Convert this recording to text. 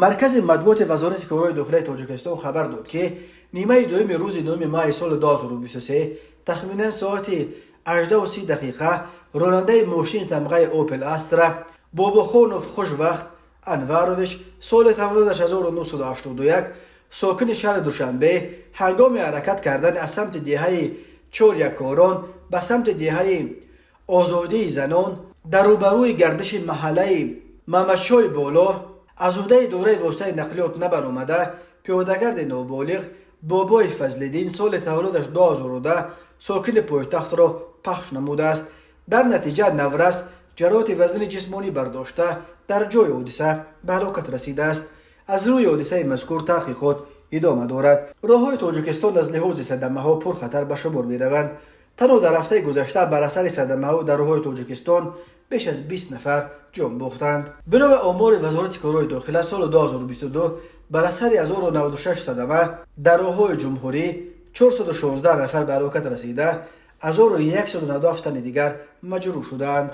مرکز مطبوعات وزارت کارهای داخلی تاجیکستان خبر داد که نیمه دوم روز دوم ماه سال 2023 تخمینا ساعت 18:30 راننده ماشین تمغه اوپل استرا باباخانوف خوشوقت انوارویچ سال تولدش 1981 ساکن شهر دوشنبه هنگام حرکت کردن از سمت دهه چوریکاران به سمت دهه آزادی زنان در روبروی گردش محله ممشای بالا از عهده دوره واسطه نقلیات نبر آمده پیادهگرد نابالغ بابای فضل‌الدین سال تولدش 2010 ساکن پایتخت را پخش نموده است. در نتیجه نورس جراحت وزن جسمانی برداشته در جای حادثه به هلاکت رسیده است. از روی حادثه مذکور تحقیقات ادامه دارد. راههای تاجیکستان از لحاظ صدمه ها پرخطر به شمار می روند. تنها در هفته گذشته بر اثر صدمه ها در راههای تاجیکستان بیش از 20 نفر جان باختند. بنا به آمار وزارت کارهای داخلی سال 2022 بر اثر 1096 صدمه در راههای جمهوری 416 نفر به هلاکت رسیده، 1197 تن دیگر مجروح شدند.